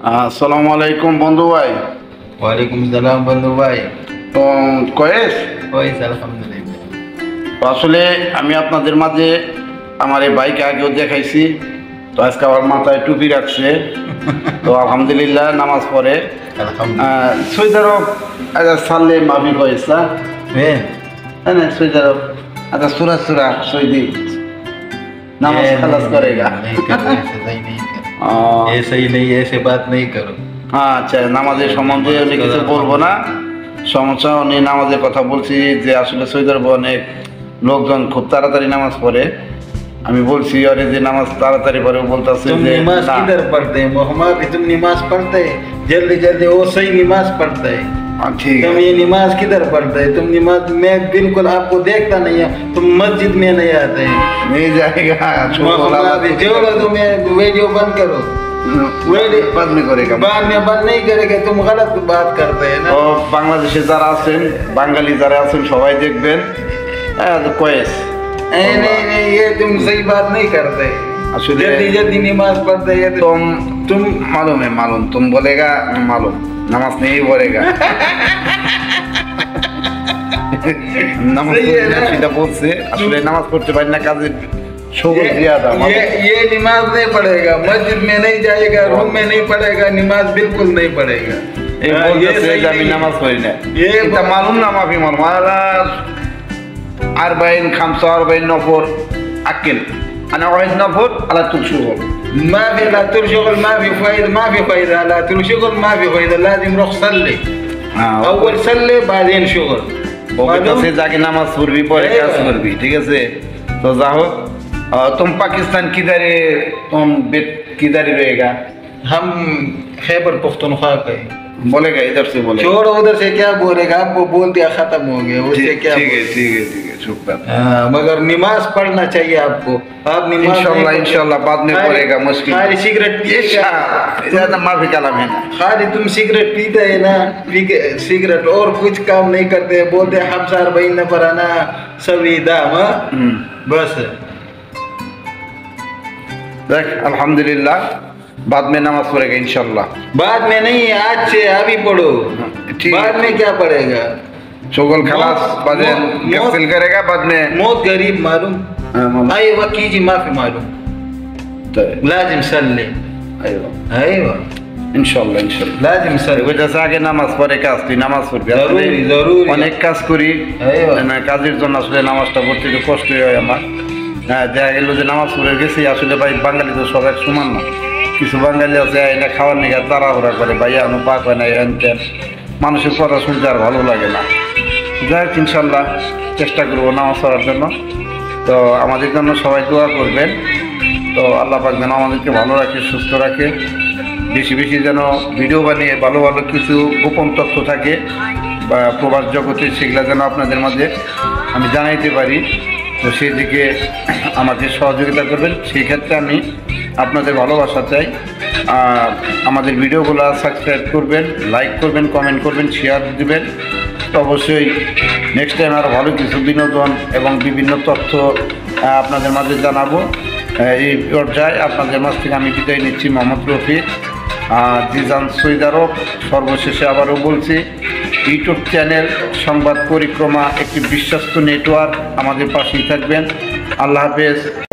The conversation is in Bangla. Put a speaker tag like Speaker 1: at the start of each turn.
Speaker 1: আসসালামু আলাইকুম বন্ধু ভাই।
Speaker 2: ওয়ালাইকুম সালাম বন্ধু ভাই।
Speaker 1: তো কয়েস
Speaker 2: আলহামদুলিল্লাহ।
Speaker 1: আসলে আমি আপনাদের মাঝে আমার এই বাইক আগেও দেখাইছি, তো আজকে আমার মাথায় টুপি রাখছে, তো আলহামদুলিল্লাহ নামাজ পড়ে সৌদি আরব সালে মাফি কয়েসা है ना सऊदी अरब। अच्छा सूरा सूरा सऊदी नमाज खलास करेगा।
Speaker 2: ये सही नहीं, ऐसे बात नहीं करो।
Speaker 1: হ্যাঁ আচ্ছা, নামাজের সম্বন্ধে উনি কিছু বলবো না, সমস্যা। উনি নামাজের কথা বলছি যে আসলে সৌদি আরবে অনেক লোকজন খুব তাড়াতাড়ি নামাজ পড়ে। আমি বলছি আরে যে নামাজ তাড়াতাড়ি পড়ে, বলতেছে
Speaker 2: तुम
Speaker 1: যে
Speaker 2: नमाज किधर पढ़ते हैं मोहम्मद? तुम नमाज पढ़ते हैं जल्दी जल्दी, वो सही नमाज पढ़ता है।
Speaker 1: ঠিক
Speaker 2: तुम ये नमाज किधर पढ़ते है? तुम नमाज मैं बिल्कुल आपको देखता नहीं है, तुम मस्जिद में नहीं आते हैं।
Speaker 1: नहीं जाएगा
Speaker 2: मोहम्मद जोड़ो, तुम ये वीडियो बंद करो।
Speaker 1: बाद में करेगा।
Speaker 2: बाद में बंद नहीं करेगा, तुम गलत बात करते हैं ना।
Speaker 1: ও বাংলাদেশে যারা আছেন, বাঙালি যারা আছেন সবাই দেখবেন কয়েস
Speaker 2: नहीं नहीं नहीं, ये तुम सही बात नहीं करते।
Speaker 1: असुले-
Speaker 2: जल्दी जल्दी नमाज पढ़ते हैं
Speaker 1: तुम मालूम है, मालूम तुम बोलेगा मालूम, नमाज नहीं बोलेगा। নামাজ
Speaker 2: सही है ना?
Speaker 1: সেটা বলছে আসলে নামাজ পড়তে পারি না, কাজের শোভন জিয়াদা।
Speaker 2: ये नमाज नहीं पढ़ेगा, मस्जिद में नहीं जाएगा, रूम में नहीं पढ़ेगा, नमाज बिल्कुल नहीं पढ़ेगा।
Speaker 1: এই
Speaker 2: ये
Speaker 1: বলতেছে
Speaker 2: सही
Speaker 1: যে আমি
Speaker 2: नहीं है।
Speaker 1: নামাজ পড়ি না।
Speaker 2: ये
Speaker 1: এটা মালুম না মাফি মালুম আরবাইন খামসা আরবাইন নফর আকিল انا واحد نفر على طول شغل.
Speaker 2: ما في لا طول شغل، ما في فايدة، ما في فايدة، لا طول شغل ما في فايدة، لازم روح صلي. أول صلي بعدين شغل.
Speaker 1: ও বলতেছে যাকে নামাজ পড়বি পরে কাজ করবি, ঠিক আছে। তো যা হোক, तुम पाकिस्तान किधर है, तुम किधर रहेगा?
Speaker 2: हम खैबर पख्तूनख्वा का है।
Speaker 1: बोलेगा इधर से बोलेगा।
Speaker 2: छोड़ो उधर से क्या बोलेगा, आपको बोल दिया खत्म हो गया, उससे क्या
Speaker 1: ठीक है
Speaker 2: बोलेगा?
Speaker 1: ठीक है ठीक है, शुक्रिया।
Speaker 2: हाँ, मगर नमाज पढ़ना चाहिए आपको। आप नमाज
Speaker 1: इंशाल्लाह
Speaker 2: नहीं-
Speaker 1: इंशाल्लाह बाद में पड़ेगा मुश्किल।
Speaker 2: खाली सिगरेट पिएगा,
Speaker 1: ज्यादा माफी कलाम है ना।
Speaker 2: खाली तुम सिगरेट पीते है ना, सिगरेट और कुछ काम नहीं करते, बोलते हैं हम सार भाई न पराना सभी दाम। बस
Speaker 1: देख अल्हम्दुलिल्लाह बाद में नमाज पढ़ेगा इंशाल्लाह।
Speaker 2: बाद में नहीं, आज से अभी पढ़ो।
Speaker 1: ठीक
Speaker 2: बाद
Speaker 1: है।
Speaker 2: में क्या पड़ेगा?
Speaker 1: शोगल खलास बाद में
Speaker 2: मौत-
Speaker 1: कैंसिल करेगा बाद में।
Speaker 2: मौत गरीब मालूम, आई वकी जी माफी मालूम, लाजिम सल्ले।
Speaker 1: ايوه
Speaker 2: ايوه
Speaker 1: ইনশাআল্লাহ ইনশাআল্লাহ
Speaker 2: लाजिम सल्ले।
Speaker 1: বলতেছে আগে নামাজ পড়ে কাজ, তুই নামাজ পড়বি। আসলে
Speaker 2: জরুরি, জরুরি।
Speaker 1: অনেক কাজ করি,
Speaker 2: আইয়ো।
Speaker 1: না কাজের জন্য আসলে নামাজটা পড়তে একটু কষ্টই হয় আমার। হ্যাঁ, দেখা গেল যে নামাজ পড়ে গেছি, আসলে ভাই বাঙালি তো সবাই সমান না। কিছু বাঙালি আছে এটা খাওয়ার নিয়ে তাড়াহুড়া করে, ভাই আনো পাক হয় না এন তেন, মানুষের কথা শুনতে আর ভালো লাগে না। যাই হোক ইনশাল্লাহ চেষ্টা করবো নামাজ পড়ার জন্য। তো আমাদের জন্য সবাই দোয়া করবেন। তো আল্লাহ পাক যেন আমাদেরকে ভালো রাখে, সুস্থ রাখে, বেশি বেশি যেন ভিডিও বানিয়ে ভালো ভালো কিছু গোপন তথ্য থাকে বা প্রবাস জগতে, সেগুলো যেন আপনাদের মাঝে আমি জানাইতে পারি। তো সেই দিকে আমাকে সহযোগিতা করবেন, সেই ক্ষেত্রে আমি আপনাদের ভালোবাসা চাই। আমাদের ভিডিওগুলো সাবস্ক্রাইব করবেন, লাইক করবেন, কমেন্ট করবেন, শেয়ার দিবেন। তো অবশ্যই নেক্সট টাইম আরও ভালো কিছু বিনোদন এবং বিভিন্ন তথ্য আপনাদের মাঝে জানাবো। এই পর্যায়ে আপনাদের মাঝ থেকে আমি বিদায় নিচ্ছি, মোহাম্মদ রফিক, জিজান সৌদি আরব। সর্বশেষে আবারও বলছি, ইউটিউব চ্যানেল সংবাদ পরিক্রমা একটি বিশ্বস্ত নেটওয়ার্ক, আমাদের পাশেই থাকবেন। আল্লাহ হাফেজ।